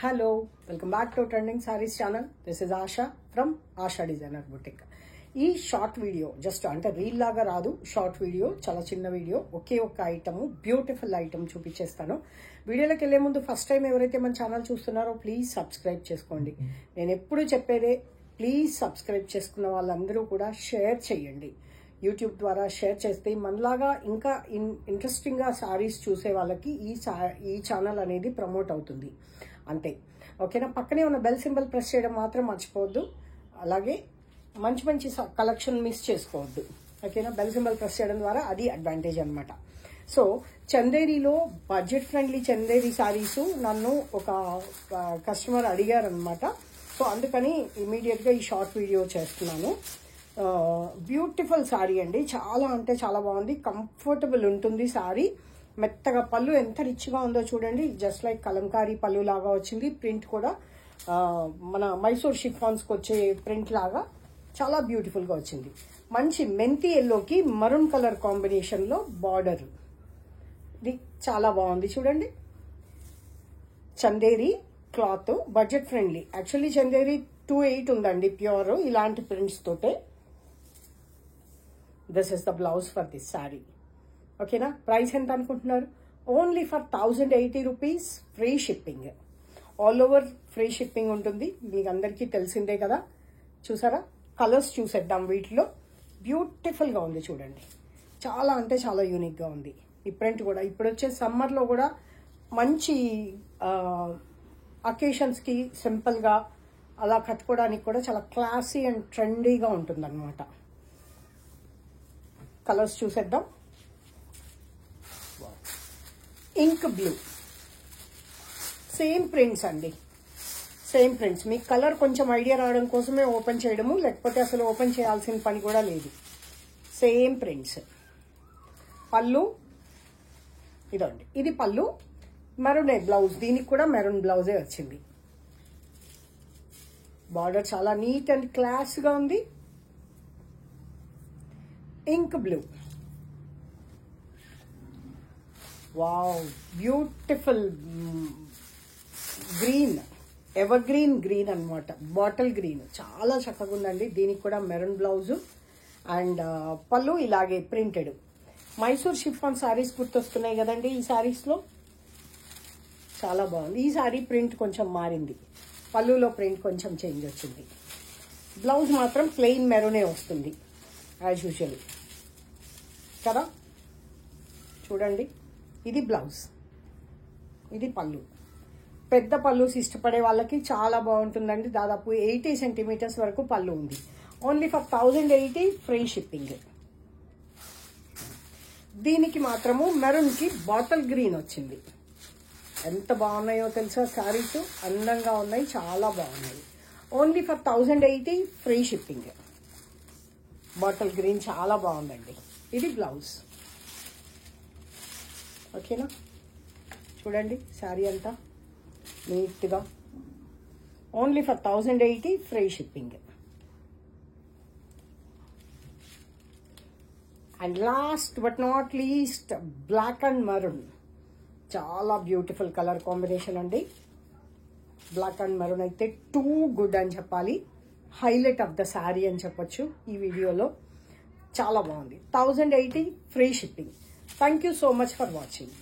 Hello, welcome back to Trending Sarees channel. This is Asha from Asha Designer Boutique. ఈ short video just అంటే reel లాగా రాదు, short video, చాలా చిన్న video, ఒకే ఒక ఐటమ్, బ్యూటిఫుల్ ఐటమ్ చూపించేస్తాను. వీడియోలోకి వెళ్లే ముందు ఫస్ట్ టైం ఎవరైతే మన ఛానల్ చూస్తున్నారో ప్లీజ్ సబ్స్క్రైబ్ చేసుకోండి. నేను ఎప్పుడు చెప్పేదే, ప్లీజ్ సబ్స్క్రైబ్ చేసుకున్న వాళ్ళందరూ కూడా షేర్ చేయండి. యూట్యూబ్ ద్వారా షేర్ చేస్తే మనలాగా ఇంకా ఇంట్రెస్టింగ్గా సారీస్ చూసే వాళ్ళకి ఈ ఛానల్ అనేది ప్రమోట్ అవుతుంది. అంతే, ఓకేనా? పక్కనే ఉన్న బెల్ సింబల్ ప్రెస్ చేయడం మాత్రం మర్చిపోవద్దు. అలాగే మంచి మంచి కలెక్షన్ మిస్ చేసుకోవద్దు, ఓకేనా? బెల్ సింబల్ ప్రెస్ చేయడం ద్వారా అది అడ్వాంటేజ్ అనమాట. సో చందేరిలో బడ్జెట్ ఫ్రెండ్లీ చందేరి సారీస్ నన్ను ఒక కస్టమర్ అడిగారనమాట. సో అందుకని ఇమీడియట్గా ఈ షార్ట్ వీడియో చేస్తున్నాను. బ్యూటిఫుల్ సారీ అండి, చాలా అంటే చాలా బాగుంది, కంఫర్టబుల్ ఉంటుంది సారీ. మెత్తగా పళ్ళు ఎంత రిచ్గా ఉందో చూడండి, జస్ట్ లైక్ కలంకారీ పళ్ళు లాగా వచ్చింది. ప్రింట్ కూడా మన మైసూర్ షిఫాన్స్కి వచ్చే ప్రింట్ లాగా చాలా బ్యూటిఫుల్గా వచ్చింది. మంచి మెంతి ఎల్లోకి మరూన్ కలర్ కాంబినేషన్లో బార్డర్, ఇది చాలా బాగుంది చూడండి. Chanderi cloth budget friendly, actually Chanderi 2/8 ఉందండి ప్యూర్, ఇలాంటి ప్రింట్స్ తోటే. This is the blouse for this sari, ఓకేనా? ప్రైస్ ఎంత అనుకుంటున్నారు? Only for 1080 rupees, free shipping, all over free shipping ఉంటుంది. మీకు అందరికీ తెలిసిందే కదా. చూసారా, కలర్స్ చూసేద్దాం. వీటిలో బ్యూటిఫుల్గా ఉంది చూడండి, చాలా అంటే చాలా యూనిక్గా ఉంది. ఈ ప్రింట్ కూడా ఇప్పుడు వచ్చే సమ్మర్లో కూడా మంచి అకేషన్స్కి సింపుల్గా అలా కట్టుకోవడానికి కూడా చాలా క్లాసీ అండ్ ట్రెండీగా ఉంటుంది అనమాట. కలర్స్ చూసేద్దాం. ఇంక్ బ్లూ, సేమ్ ప్రింట్స్ అండి, సేమ్ ప్రింట్స్. మీకు కలర్ కొంచెం ఐడియా రావడం కోసమే ఓపెన్ చేయడము, లేకపోతే అసలు ఓపెన్ చేయాల్సిన పని కూడా లేదు. Same prints. పళ్ళు ఇదండి, ఇది పళ్ళు. మెరూనే బ్లౌజ్, దీనికి కూడా మెరూన్ బ్లౌజే వచ్చింది. బార్డర్ చాలా నీట్ అండ్ క్లాస్గా ఉంది. Ink blue, wow, beautiful green, ever green green అనమాట, బాటిల్ గ్రీన్, చాలా చక్కగా ఉందండి. దీనికి కూడా మెరూన్ బ్లౌజు అండ్ పళ్ళు ఇలాగే ప్రింటెడ్. మైసూర్ షిఫాన్ శారీస్ గుర్తొస్తున్నాయి కదండి ఈ శారీస్లో, చాలా బాగుంది. ఈ శారీ ప్రింట్ కొంచెం మారింది, పళ్ళులో ప్రింట్ కొంచెం చేంజ్ వచ్చింది. బ్లౌజ్ మాత్రం ప్లెయిన్ మెరూనే వస్తుంది యాజ్ యూజువల్ కదా. చూడండి, ఇది బ్లౌజ్, ఇది పళ్ళు. పెద్ద పళ్ళుస్ ఇష్టపడే వాళ్ళకి చాలా బాగుంటుందండి. దాదాపు 80 సెంటీమీటర్స్ వరకు పళ్ళు ఉంది. Only for 1080, free shipping. దీనికి మాత్రము మెరూన్కి బాటిల్ గ్రీన్ వచ్చింది. ఎంత బాగున్నాయో తెలుసా శారీస్, అందంగా ఉన్నాయి, చాలా బాగున్నాయి. Only for 1080, free shipping. Bottle green చాలా బాగుందండి. ఇది బ్లౌజ్, ఓకేనా? చూడండి శారీ అంతా నీట్గా. Only for 1080, free shipping. And last but not least, black and maroon, చాలా బ్యూటిఫుల్ కలర్ కాంబినేషన్ అండి. బ్లాక్ అండ్ మరూన్ అయితే టూ గుడ్ అని చెప్పాలి, హైలైట్ ఆఫ్ ద శారీ అని చెప్పొచ్చు ఈ వీడియోలో. చాలా బాగుంది. 1080, free shipping. Thank you so much for watching.